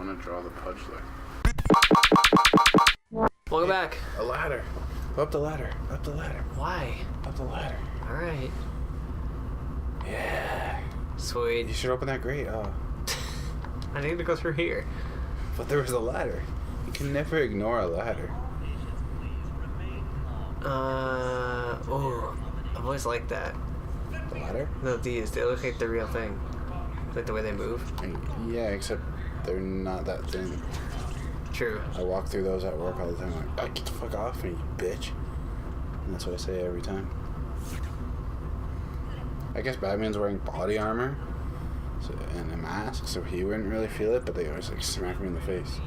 want to draw the pudge lick. Welcome back. A ladder. Up the ladder. Up the ladder. Why? Up the ladder. Alright. Yeah. Sweet. You should open that grate. Oh. I need to go through here. But there was a ladder. You can never ignore a ladder. Oh. I've always liked that. The ladder? No, these. They look like the real thing. Like the way they move. Yeah, except they're not that thin. True. I walk through those at work all the time. I'm like, get the fuck off me, you bitch. And that's what I say every time. I guess Batman's wearing body armor and a mask, so he wouldn't really feel it, but they always like smack him in the face.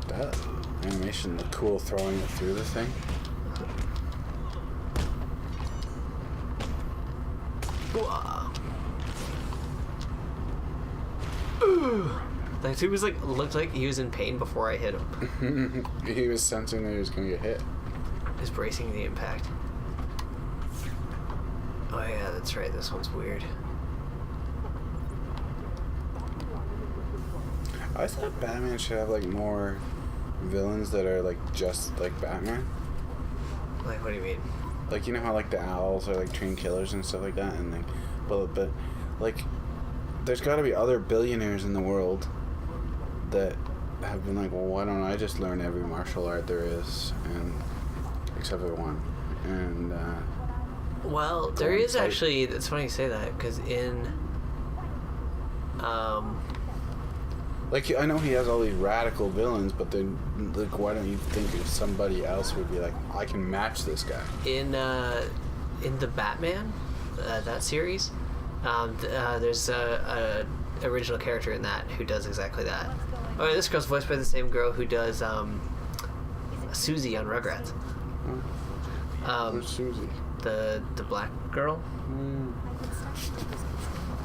That animation looked cool, throwing it through the thing. Like he was like looked like he was in pain before I hit him. He was sensing that he was gonna get hit. He was bracing the impact. Oh yeah, that's right. This one's weird. I thought Batman should have like more villains that are like just like Batman. Like, what do you mean? Like, you know how like the owls are like trained killers and stuff like that, and like, but like, there's got to be other billionaires in the world that have been like, well, why don't I just learn every martial art there is, and except for one, and well, there is actually. It's funny you say that because in like, I know he has all these radical villains, but then like, why don't you think if somebody else would be like, I can match this guy? In the Batman, that series, there's a original character in that who does exactly that. Oh, this girl's voiced by the same girl who does Susie on Rugrats. Where's Susie? The black girl.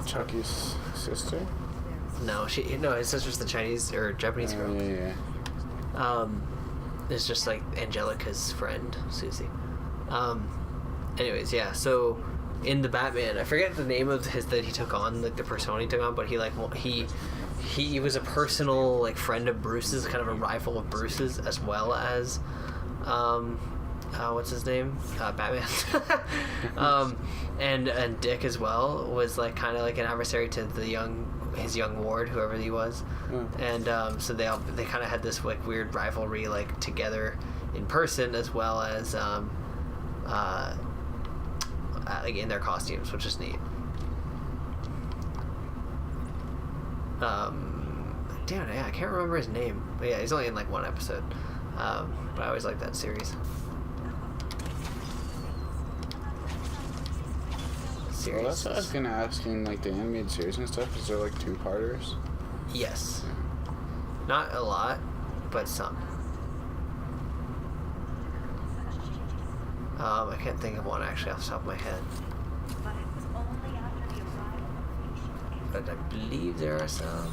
Chucky's sister? No, his sister's the Chinese or Japanese girl. Yeah. It's just like Angelica's friend, Susie. Anyways, yeah. So in the Batman, I forget the name of his that he took on, like the persona he took on, but he was a personal like friend of Bruce's, kind of a rival of Bruce's, as well as what's his name? Batman. And Dick as well was like kind of like an adversary to his young ward, whoever he was. And so they kind of had this like weird rivalry like together in person as well as like in their costumes, which is neat. Damn it, yeah, I can't remember his name. But yeah, he's only in like one episode. But I always liked that series. Well, that's what I was gonna ask in like the animated series and stuff. Is there like 2-parters? Yes. Not a lot, but some. I can't think of one actually off the top of my head. But I believe there are some.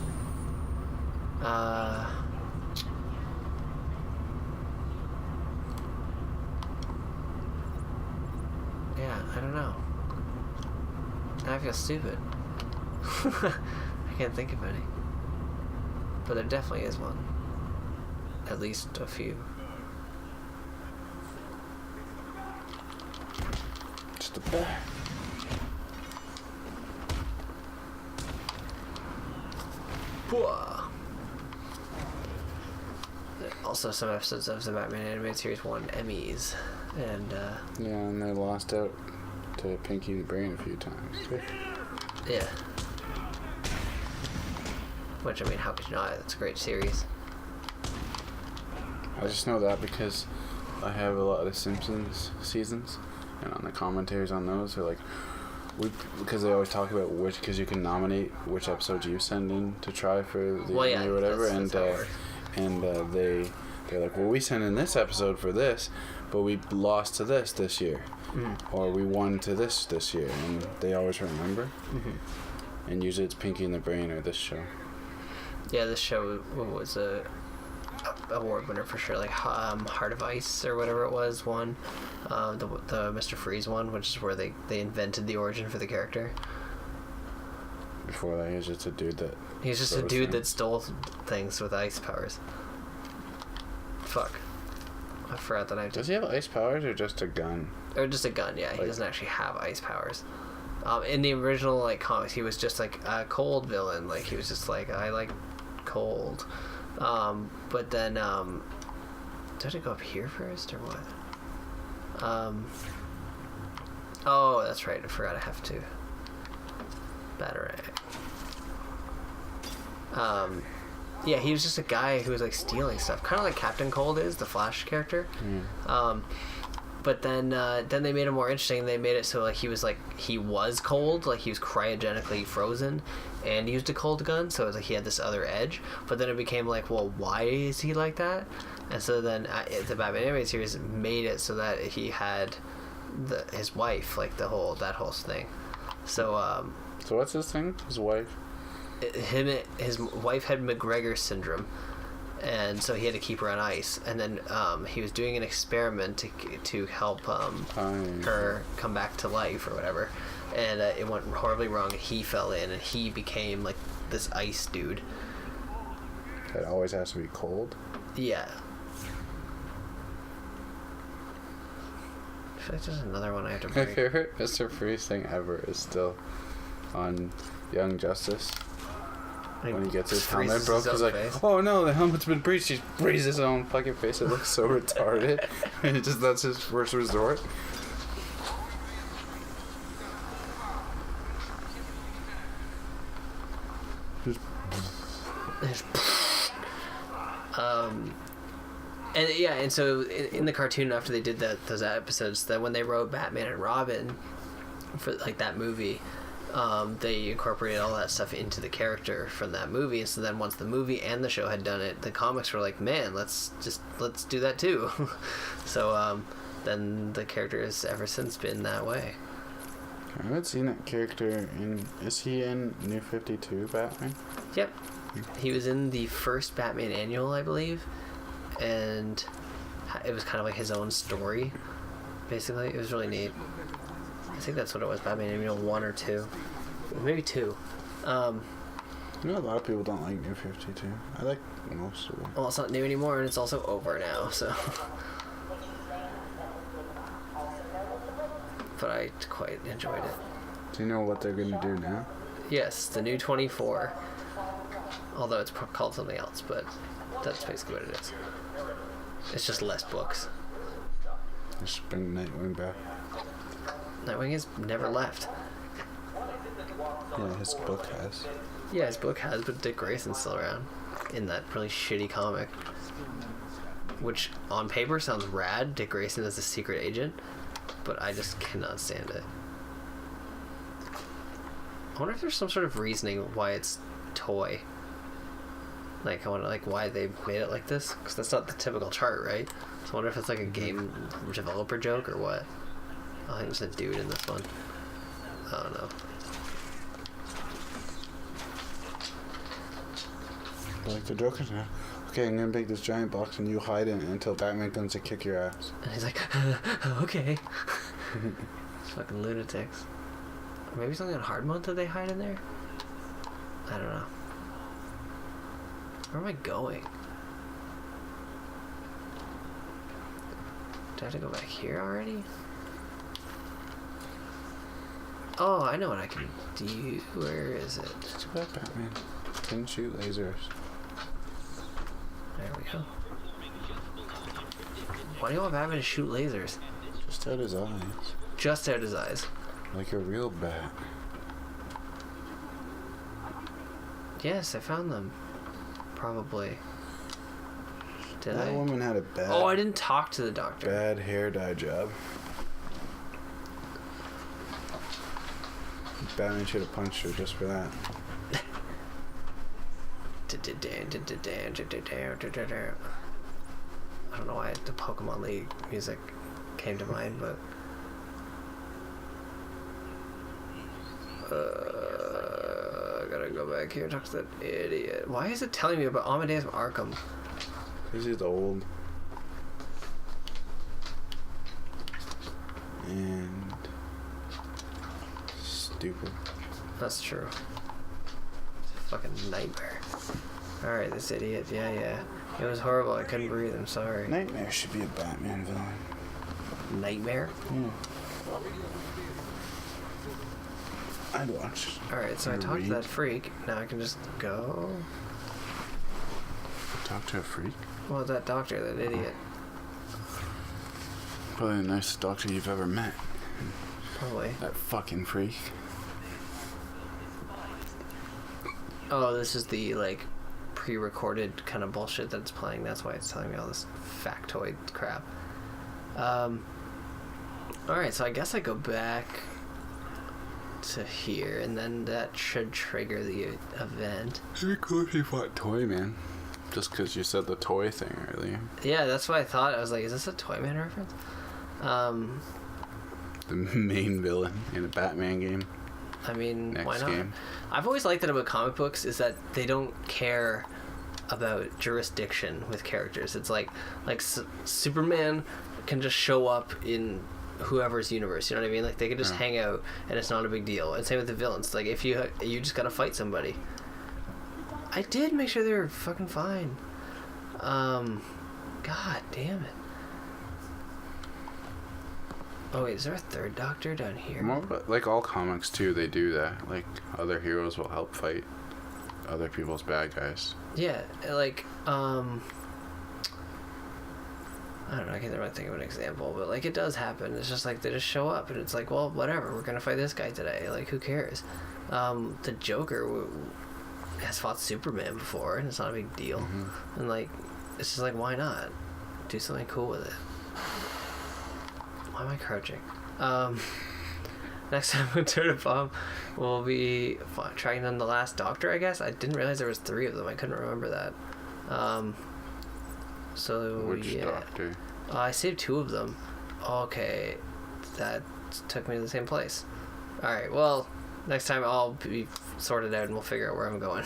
Yeah, I don't know. Now I feel stupid. I can't think of any. But there definitely is one. At least a few. Just a bit. Also, some episodes of the Batman animated series won Emmys, and yeah, and they lost out to Pinky the Brain a few times too. Yeah. Which, I mean, how could you not? It's a great series. I just know that because I have a lot of Simpsons seasons, and on the commentaries on those, they're like, because they always talk about because you can nominate which episodes you send in to try for the Emmy or whatever, they're like, well, we sent in this episode for this, but we lost to this year, or we won to this year, and they always remember. And usually it's Pinky and the Brain or this show. Yeah, this show was a award winner for sure. Like Heart of Ice or whatever it was won. The Mr. Freeze one, which is where they invented the origin for the character. before that. He was just a dude that. He's just a dude that stole things with ice powers. Fuck. I forgot that I. Does he have ice powers or just a gun? Or just a gun, yeah. He doesn't actually have ice powers. In the original like comics, he was just like a cold villain. Like he was just like, I like cold. But then, did I go up here first or what? Oh, that's right. I forgot I have to. Batarang. Yeah, he was just a guy who was like stealing stuff, kind of like Captain Cold is, the Flash character. But then they made it more interesting. They made it so like he was cold, like he was cryogenically frozen, and used a cold gun. So it was like he had this other edge. But then it became like, well, why is he like that? And so then the Batman animated series made it so that he had his wife, like that whole thing. So so what's his thing? His wife. His wife had McGregor syndrome. And so he had to keep her on ice, and then he was doing an experiment to help her come back to life or whatever, and it went horribly wrong. He fell in, and he became like this ice dude. It always has to be cold. Yeah. I feel like there's another one I have to break. My favorite Mr. Freeze thing ever is still on Young Justice. When he gets his helmet broke, he's like, "Oh no, the helmet's been breached." He breathes his own fucking face. It looks so retarded. And that's his first resort. And yeah, and so in the cartoon, after they did those episodes, that when they wrote Batman and Robin for like that movie, they incorporated all that stuff into the character from that movie. And so then once the movie and the show had done it, the comics were like, man, let's do that too. So then the character has ever since been that way. I haven't seen that character is he in New 52 Batman? Yep. He was in the first Batman annual, I believe, and it was kind of like his own story, basically. It was really neat. I think that's what it was, Batman Annual 1 or 2. Maybe 2. You know, a lot of people don't like New 52. I like most of them. Well, it's not new anymore, and it's also over now, so... But I quite enjoyed it. Do you know what they're going to do now? Yes, the new 24. Although it's called something else, but that's basically what it is. It's just less books. Just bring Nightwing back. Nightwing has never left. Yeah, his book has. Yeah, his book has, but Dick Grayson's still around in that really shitty comic. Which, on paper, sounds rad. Dick Grayson is a secret agent, but I just cannot stand it. I wonder if there's some sort of reasoning why it's toy. Like, I wonder, like, why they made it like this, because that's not the typical chart, right? So I wonder if it's like a game developer joke or what. I think there's a dude in this one. I don't know. Like the Joker now. Okay, I'm gonna make this giant box and you hide in it until Batman comes to kick your ass. And he's like, okay. It's fucking lunatics. Or maybe something on hard mode that they hide in there? I don't know. Where am I going? Do I have to go back here already? Oh, I know what I can do. Where is it? It's about Batman. Can shoot lasers. There we go. Why do you want Batman to shoot lasers? Just out his eyes. Just out his eyes. Like a real bat. Yes, I found them. Probably. Did I? That woman had a bad... Oh, I didn't talk to the doctor. Bad hair dye job. Batman should have punched her just for that. I don't know why the Pokemon League music came to mind, but I gotta go back here and talk to that idiot. Why is it telling me about Amadeus Arkham? Because he's old. And stupid. That's true. fucking nightmare. Alright, this idiot. Yeah. It was horrible. I couldn't breathe. I'm sorry. Nightmare should be a Batman villain. Nightmare? Yeah. I'd watch. Alright, so I talked to that freak. Now I can just go. Talk to a freak? Well, that doctor, that idiot. Probably the nicest doctor you've ever met. Probably. That fucking freak. Oh, this is the, like, pre-recorded kind of bullshit that's playing. That's why it's telling me all this factoid crap. Alright, so I guess I go back to here, and then that should trigger the event. It'd be cool if you fought Toyman. Just because you said the toy thing earlier. Yeah, that's what I thought. I was like, is this a Toyman reference? The main villain in a Batman game. I mean, Next why not? game. I've always liked that about comic books is that they don't care about jurisdiction with characters. It's like Superman can just show up in whoever's universe. You know what I mean? Like they can just hang out and it's not a big deal. And same with the villains. Like if you just gotta fight somebody. I did make sure they were fucking fine. God damn it. Oh wait, is there a third doctor down here? Well, like all comics too, they do that. Like other heroes will help fight other people's bad guys. Yeah, like I don't know, I can't really think of an example, but like it does happen. It's just like they just show up and it's like, well, whatever, we're gonna fight this guy today. Like who cares? The Joker has fought Superman before and it's not a big deal. And like it's just like, why not do something cool with it? Why am I crouching? Next time with TurnipBomb, we'll be tracking down the last doctor, I guess. I didn't realize there was 3 of them. I couldn't remember that. Which doctor? I saved 2 of them. Okay, that took me to the same place. Alright, well, next time I'll be sorted out and we'll figure out where I'm going.